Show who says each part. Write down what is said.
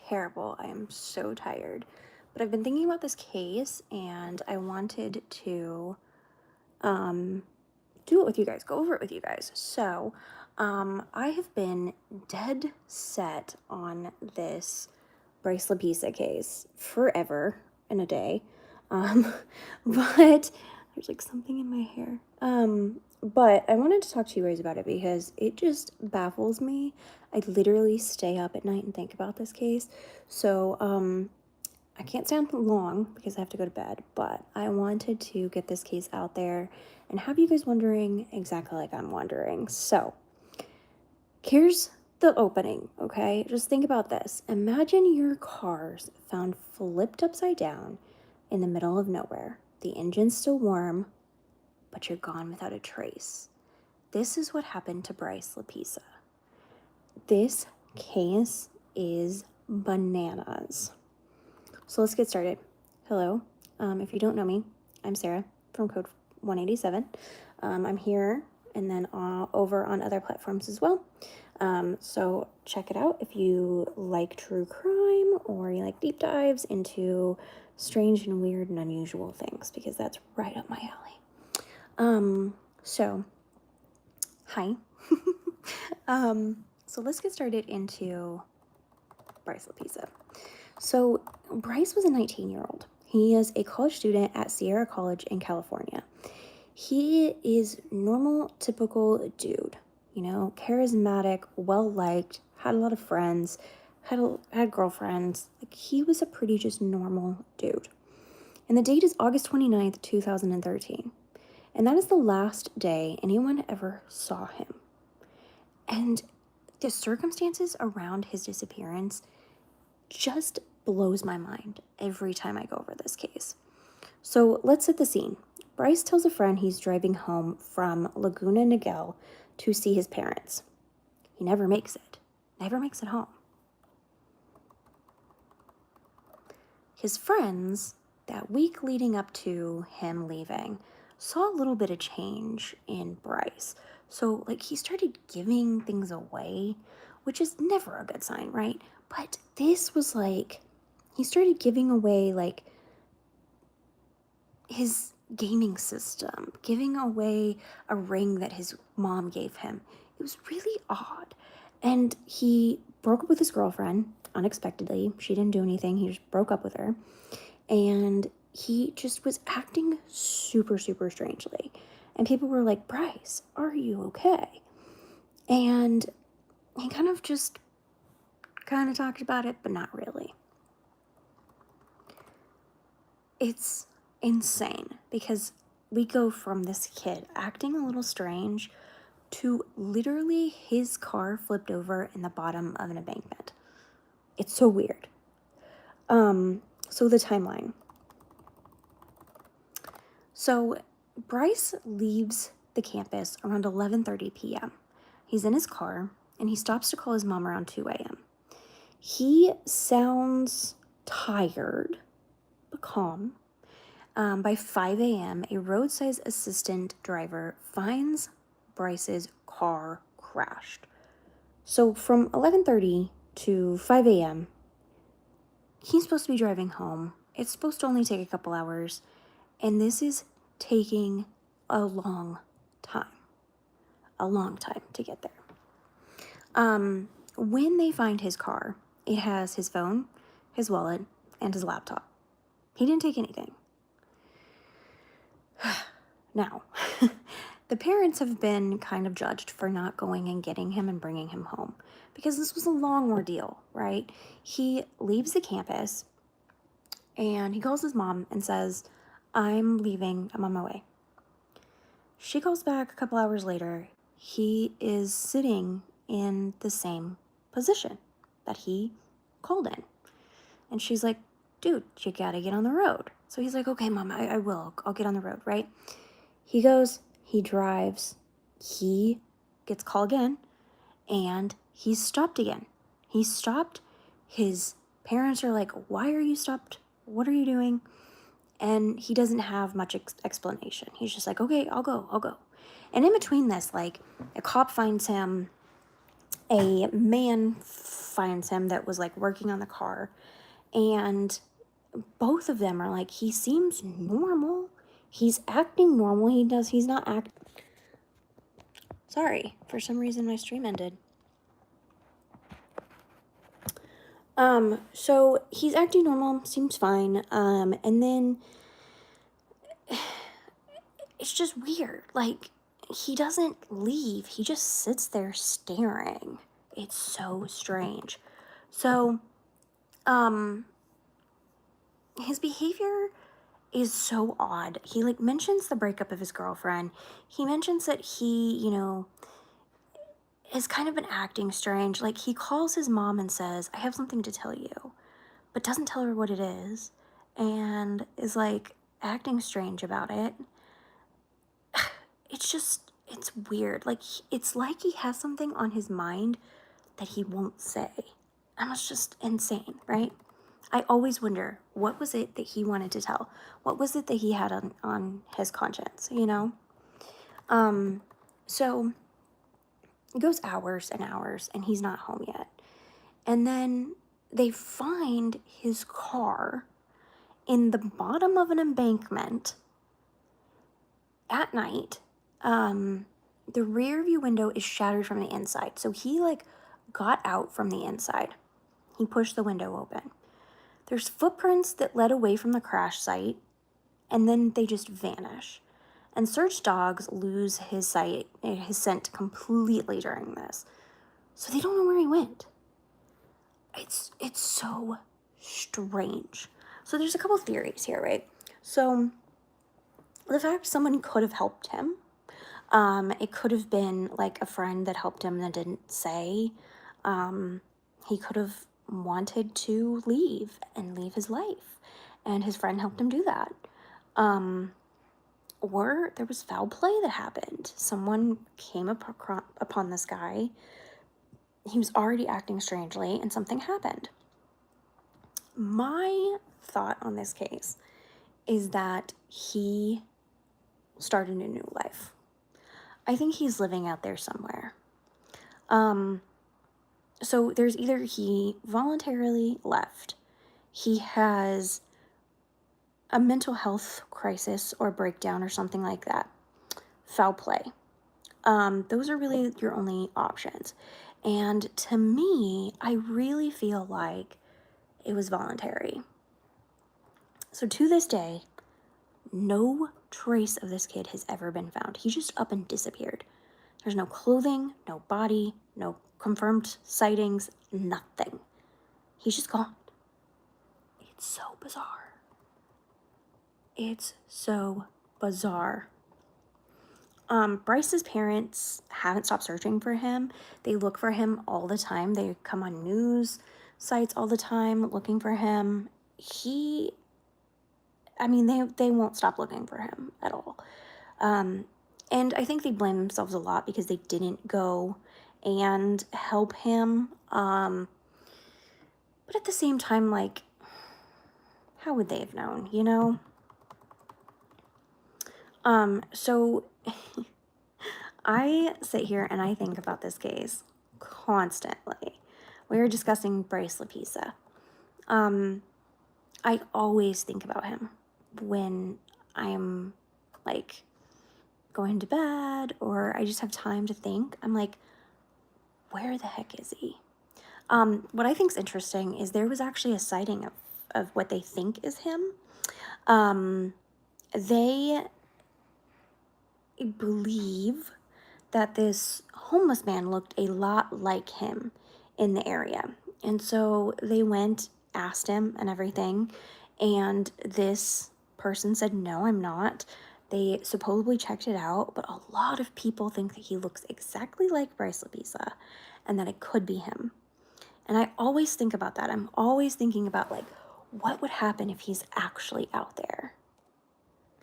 Speaker 1: terrible. I am so tired. But I've been thinking about this case and I wanted to um do it with you guys, go over it with you guys. So, I have been dead set on this Bryce Lapisa case forever and a day. Um, but there's like something in my hair. But I wanted to talk to you guys about it because it just baffles me. I literally stay up at night and think about this case. So, I can't stay on long because I have to go to bed, but I wanted to get this case out there and have you guys wondering exactly like I'm wondering. So, here's the opening, okay? Just think about this. Imagine your car's found flipped upside down in the middle of nowhere. The engine's still warm, but you're gone without a trace. This is what happened to Bryce Lapisa. This case is bananas. So let's get started. Hello. If you don't know me, I'm Sarah from Code 187. I'm here and then over on other platforms as well. So check it out if you like true crime or you like deep dives into strange and weird and unusual things, because that's right up my alley. So hi. So let's get started into Bryce Lapisa. So Bryce was a 19-year-old. He is a college student at Sierra College in California. He is normal, typical dude, charismatic, well-liked, had a lot of friends, had girlfriends. Like, he was a pretty just normal dude. And the date is August 29th, 2013. And that is the last day anyone ever saw him. And the circumstances around his disappearance just blows my mind every time I go over this case. So let's set the scene. Bryce tells a friend he's driving home from Laguna Niguel to see his parents. He never makes it home. His friends, that week leading up to him leaving, saw a little bit of change in Bryce. So, he started giving things away, which is never a good sign, right? But this was he started giving away, his gaming system, giving away a ring that his mom gave him. It was really odd. And he broke up with his girlfriend unexpectedly. She didn't do anything. He just broke up with her. And he just was acting super, super strangely. And people were like, Bryce, are you okay? And he kind of talked about it, but not really. It's insane because we go from this kid acting a little strange to literally his car flipped over in the bottom of an embankment. It's so weird. So the timeline. So Bryce leaves the campus around 11:30 p.m. He's in his car and he stops to call his mom around 2 a.m. He sounds tired but calm. By 5 a.m., a roadside assistant driver finds Bryce's car crashed. So from 11:30 to 5 a.m., he's supposed to be driving home. It's supposed to only take a couple hours, and this is taking a long time to get there. When they find his car, it has his phone, his wallet, and his laptop. He didn't take anything. Now, the parents have been kind of judged for not going and getting him and bringing him home because this was a long ordeal, right? He leaves the campus and he calls his mom and says, I'm leaving, I'm on my way. She calls back a couple hours later. He is sitting in the same position that he called in. And she's like, dude, you gotta get on the road. So he's like, okay, mom, I will. I'll get on the road, right? He goes, he drives, he gets called again, and he's stopped again. He's stopped. His parents are like, why are you stopped? What are you doing? And he doesn't have much explanation. He's just like, okay, I'll go. And in between this, a cop finds him a man finds him that was like working on the car, and both of them are like, he seems normal. He's acting normal. He's not acting. Sorry, for some reason my stream ended. So he's acting normal, seems fine. And then it's just weird. Like, he doesn't leave. He just sits there staring. It's so strange. So, his behavior is so odd. He like mentions the breakup of his girlfriend. He mentions that he, has kind of been acting strange. Like, he calls his mom and says, I have something to tell you, but doesn't tell her what it is, and is like acting strange about it. It's weird. Like, it's like he has something on his mind that he won't say. And it's just insane, right? I always wonder, what was it that he wanted to tell? What was it that he had on his conscience, So it goes hours and hours, and he's not home yet. And then they find his car in the bottom of an embankment at night. The rear view window is shattered from the inside. So he like got out from the inside. He pushed the window open. There's footprints that led away from the crash site, and then they just vanish. And search dogs lose his scent completely during this. So they don't know where he went. It's so strange. So there's a couple theories here, right? So the fact someone could have helped him. It could have been like a friend that helped him that didn't say. He could have wanted to leave his life, and his friend helped him do that. Or there was foul play that happened. Someone came upon this guy. He was already acting strangely, and something happened. My thought on this case is that he started a new life. I think he's living out there somewhere. So there's either he voluntarily left, he has a mental health crisis or breakdown or something like that, foul play. Those are really your only options. And to me, I really feel like it was voluntary. So to this day, no trace of this kid has ever been found. He just up and disappeared. There's no clothing, no body, no confirmed sightings, nothing. He's just gone. It's so bizarre. It's so bizarre. Bryce's parents haven't stopped searching for him. They look for him all the time. They come on news sites all the time looking for him. They won't stop looking for him at all. And I think they blame themselves a lot because they didn't go and help him. But at the same time, like, how would they have known, So I sit here and I think about this case constantly. We were discussing Bryce Lapisa. I always think about him when I'm like going to bed or I just have time to think. I'm like, where the heck is he? What I think is interesting is there was actually a sighting of what they think is him. They believe that this homeless man looked a lot like him in the area. And so they went, asked him and everything, and this person said, no, I'm not. They supposedly checked it out, but a lot of people think that he looks exactly like Bryce Lapisa and that it could be him. And I always think about that. I'm always thinking about, like, what would happen if he's actually out there?